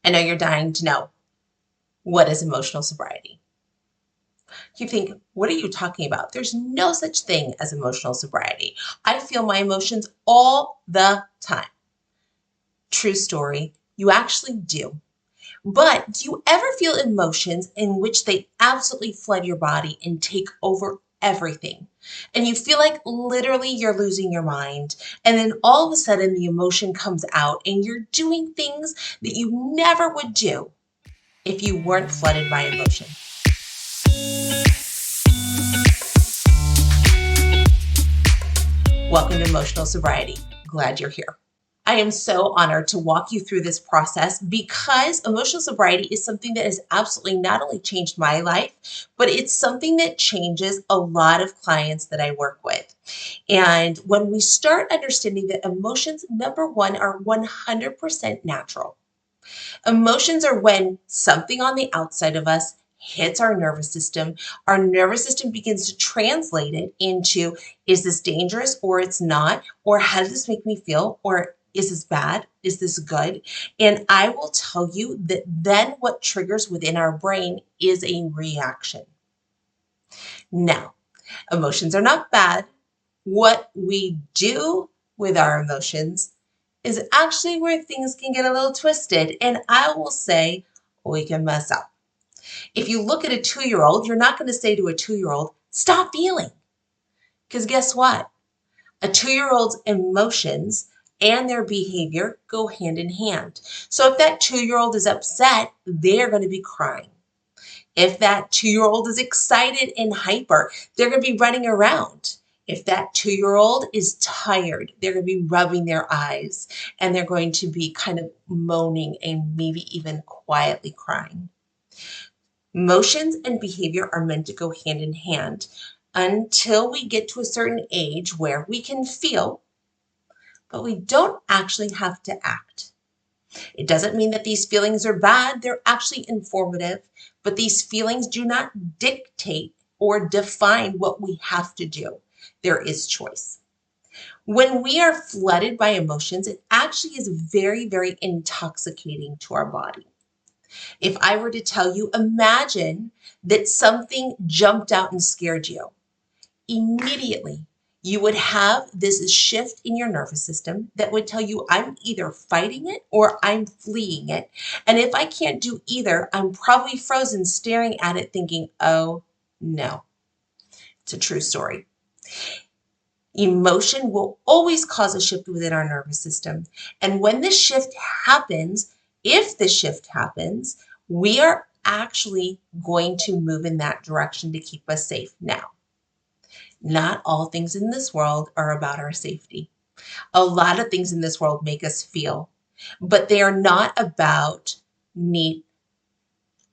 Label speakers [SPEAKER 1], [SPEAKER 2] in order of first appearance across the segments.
[SPEAKER 1] I know you're dying to know, what is emotional sobriety? You think, what are you talking about? There's no such thing as emotional sobriety. I feel my emotions all the time. True story, you actually do. But do you ever feel emotions in which they absolutely flood your body and take over everything? And you feel like literally you're losing your mind. And then all of a sudden the emotion comes out and you're doing things that you never would do if you weren't flooded by emotion. Welcome to Emotional Sobriety. Glad you're here. I am so honored to walk you through this process because emotional sobriety is something that has absolutely not only changed my life, but it's something that changes a lot of clients that I work with. And when we start understanding that emotions, number one, are 100% natural. Emotions are when something on the outside of us hits our nervous system. Our nervous system begins to translate it into, is this dangerous or it's not? Or how does this make me feel? Or is this bad? Is this good? And I will tell you that then what triggers within our brain is a reaction. Now, emotions are not bad. What we do with our emotions is actually where things can get a little twisted. And I will say we can mess up. If you look at a 2-year-old, you're not going to say to a 2-year-old, stop feeling. Because guess what? A 2-year-old's emotions and their behavior go hand in hand. So if that 2-year-old is upset, they're going to be crying. If that 2-year-old is excited and hyper, they're going to be running around. If that 2-year-old is tired, they're going to be rubbing their eyes and they're going to be kind of moaning and maybe even quietly crying. Emotions and behavior are meant to go hand in hand until we get to a certain age where we can feel, but we don't actually have to act. It doesn't mean that these feelings are bad. They're actually informative, but these feelings do not dictate or define what we have to do. There is choice. When we are flooded by emotions, it actually is very, very intoxicating to our body. If I were to tell you, imagine that something jumped out and scared you. Immediately, you would have this shift in your nervous system that would tell you I'm either fighting it or I'm fleeing it. And if I can't do either, I'm probably frozen staring at it thinking, oh no. It's a true story. Emotion will always cause a shift within our nervous system. And when this shift happens, if the shift happens, we are actually going to move in that direction to keep us safe. Now, not all things in this world are about our safety. A lot of things in this world make us feel, but they are not about need.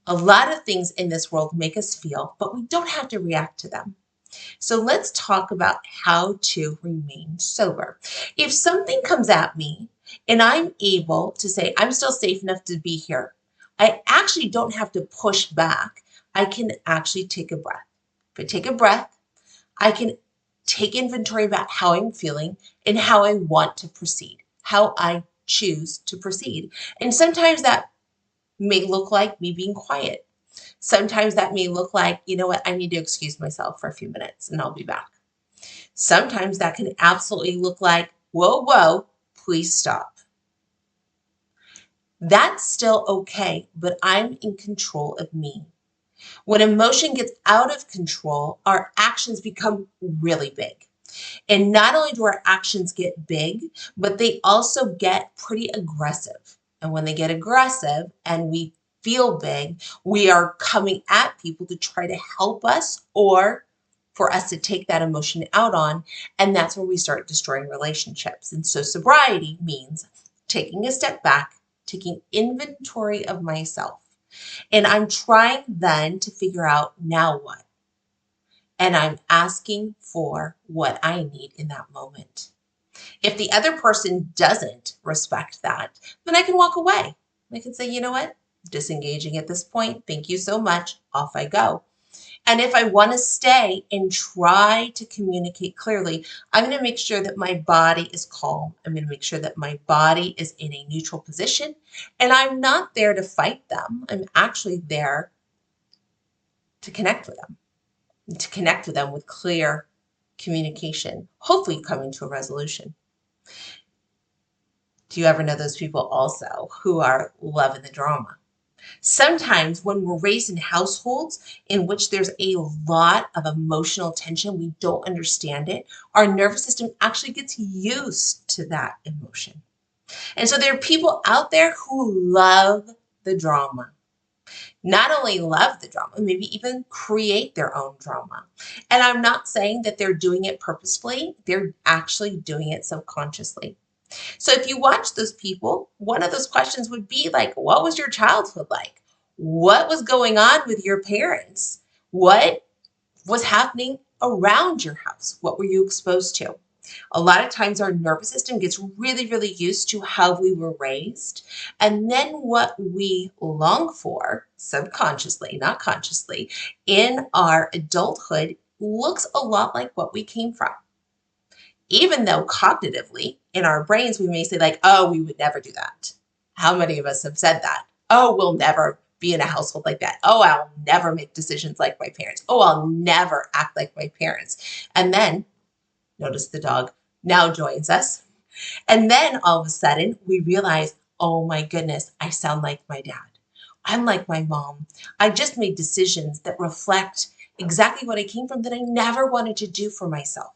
[SPEAKER 1] A lot of things in this world make us feel, but we don't have to react to them. So let's talk about how to remain sober. If something comes at me and I'm able to say, I'm still safe enough to be here, I actually don't have to push back. I can actually take a breath. If I take a breath, I can take inventory about how I'm feeling and how I want to proceed, how I choose to proceed. And sometimes that may look like me being quiet. Sometimes that may look like, you know what, I need to excuse myself for a few minutes and I'll be back. Sometimes that can absolutely look like, whoa, please stop. That's still okay, but I'm in control of me. When emotion gets out of control, our actions become really big. And not only do our actions get big, but they also get pretty aggressive. And when they get aggressive and we feel big, we are coming at people to try to help us or for us to take that emotion out on. And that's where we start destroying relationships. And so sobriety means taking a step back, taking inventory of myself. And I'm trying then to figure out now what? And I'm asking for what I need in that moment. If the other person doesn't respect that, then I can walk away. I can say, you know what? Disengaging at this point. Thank you so much. Off I go. And if I want to stay and try to communicate clearly, I'm going to make sure that my body is calm. I'm going to make sure that my body is in a neutral position. And I'm not there to fight them. I'm actually there to connect with them, with clear communication, hopefully coming to a resolution. Do you ever know those people also who are loving the drama? Sometimes when we're raised in households in which there's a lot of emotional tension, we don't understand it, our nervous system actually gets used to that emotion. And so there are people out there who love the drama. Not only love the drama, maybe even create their own drama. And I'm not saying that they're doing it purposefully, they're actually doing it subconsciously. So if you watch those people, one of those questions would be like, what was your childhood like? What was going on with your parents? What was happening around your house? What were you exposed to? A lot of times our nervous system gets really, really used to how we were raised. And then what we long for, subconsciously, not consciously, in our adulthood looks a lot like what we came from. Even though cognitively in our brains, we may say like, oh, we would never do that. How many of us have said that? Oh, we'll never be in a household like that. Oh, I'll never make decisions like my parents. Oh, I'll never act like my parents. And then notice the dog now joins us. And then all of a sudden we realize, oh my goodness, I sound like my dad. I'm like my mom. I just made decisions that reflect exactly what I came from that I never wanted to do for myself.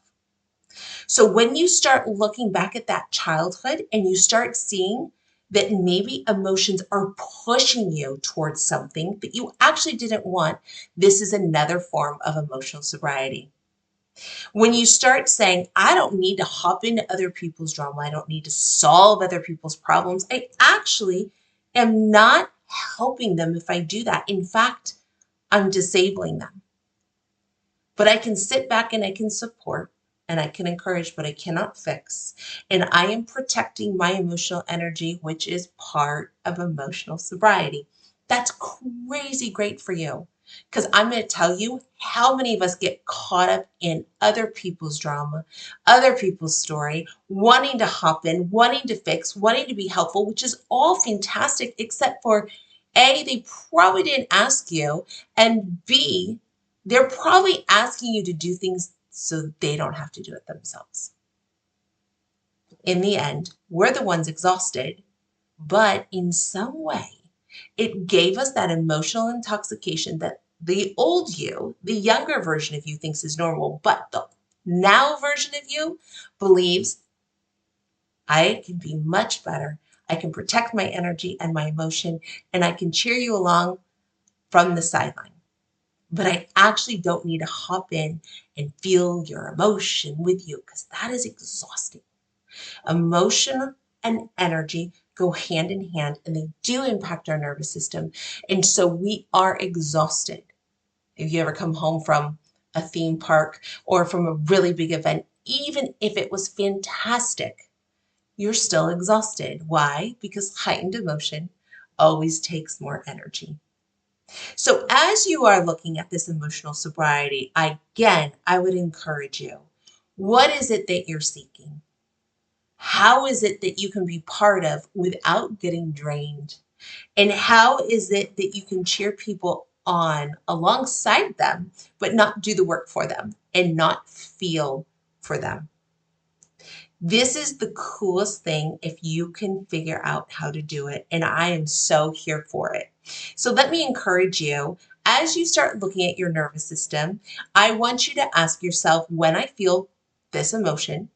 [SPEAKER 1] So when you start looking back at that childhood and you start seeing that maybe emotions are pushing you towards something that you actually didn't want, this is another form of emotional sobriety. When you start saying, I don't need to hop into other people's drama, I don't need to solve other people's problems, I actually am not helping them if I do that. In fact, I'm disabling them. But I can sit back and I can support and I can encourage, but I cannot fix. And I am protecting my emotional energy, which is part of emotional sobriety. That's crazy great for you. Because I'm going to tell you how many of us get caught up in other people's drama, other people's story, wanting to hop in, wanting to fix, wanting to be helpful, which is all fantastic, except for A, they probably didn't ask you, and B, they're probably asking you to do things so they don't have to do it themselves. In the end, we're the ones exhausted, but in some way, it gave us that emotional intoxication that the old you, the younger version of you, thinks is normal, but the now version of you believes I can be much better. I can protect my energy and my emotion, and I can cheer you along from the sideline. But I actually don't need to hop in and feel your emotion with you because that is exhausting. Emotion and energy go hand in hand and they do impact our nervous system. And so we are exhausted. If you ever come home from a theme park or from a really big event, even if it was fantastic, you're still exhausted. Why? Because heightened emotion always takes more energy. So as you are looking at this emotional sobriety, again, I would encourage you. What is it that you're seeking? How is it that you can be part of without getting drained? And how is it that you can cheer people on alongside them, but not do the work for them and not feel for them? This is the coolest thing if you can figure out how to do it. And I am so here for it. So let me encourage you as you start looking at your nervous system, I want you to ask yourself, when I feel this emotion,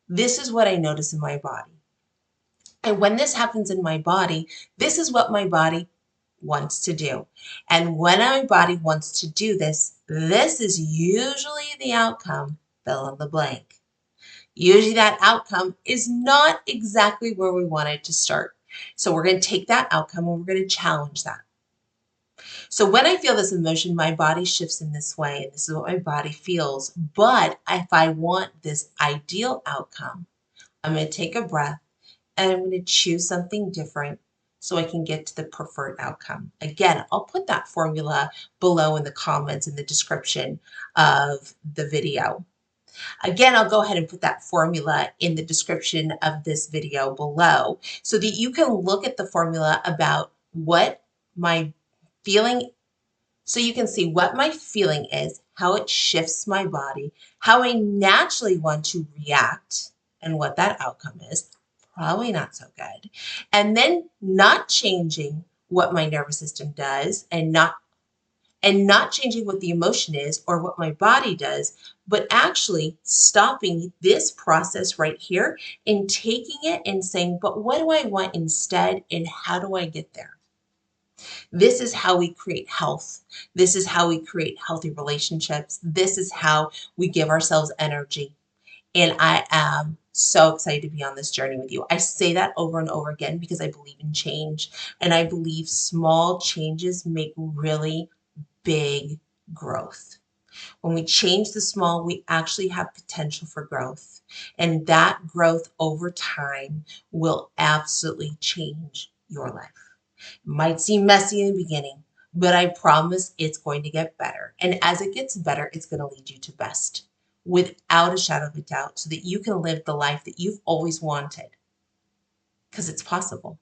[SPEAKER 1] this is what I notice in my body. And when this happens in my body, this is what my body wants to do. And when my body wants to do this, this is usually the outcome, fill in the blank. Usually that outcome is not exactly where we wanted to start. So we're going to take that outcome and we're going to challenge that. So when I feel this emotion, my body shifts in this way, and this is what my body feels. But if I want this ideal outcome, I'm going to take a breath and I'm going to choose something different so I can get to the preferred outcome. Again, I'll put that formula below in the comments in the description of the video. Again, I'll go ahead and put that formula in the description of this video below so that you can look at the formula about what my feeling, so you can see what my feeling is, how it shifts my body, how I naturally want to react, and what that outcome is. Probably not so good. And then not changing what my nervous system does and not changing what the emotion is or what my body does, but actually stopping this process right here and taking it and saying, but what do I want instead and how do I get there? This is how we create health. This is how we create healthy relationships. This is how we give ourselves energy. And I am so excited to be on this journey with you. I say that over and over again because I believe in change. And I believe small changes make really big growth. When we change the small, we actually have potential for growth. And that growth over time will absolutely change your life. It might seem messy in the beginning, but I promise it's going to get better. And as it gets better, it's going to lead you to best without a shadow of a doubt so that you can live the life that you've always wanted. Because it's possible.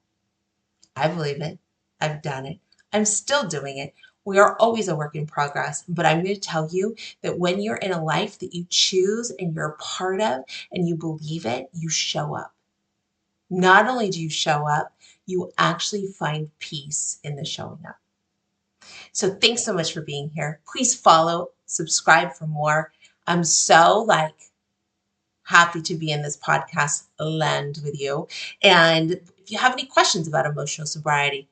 [SPEAKER 1] I believe it. I've done it. I'm still doing it. We are always a work in progress, but I'm going to tell you that when you're in a life that you choose and you're a part of and you believe it, you show up. Not only do you show up, you actually find peace in the showing up. So thanks so much for being here. Please follow, subscribe for more. I'm so happy to be in this podcast land with you. And if you have any questions about emotional sobriety,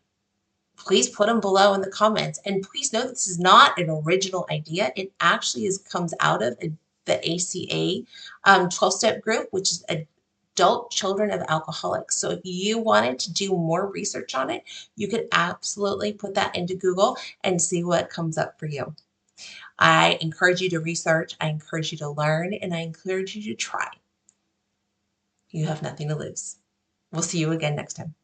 [SPEAKER 1] please put them below in the comments. And please know this is not an original idea. It actually comes out of the ACA 12-step group, which is adult children of alcoholics. So if you wanted to do more research on it, you could absolutely put that into Google and see what comes up for you. I encourage you to research, I encourage you to learn, and I encourage you to try. You have nothing to lose. We'll see you again next time.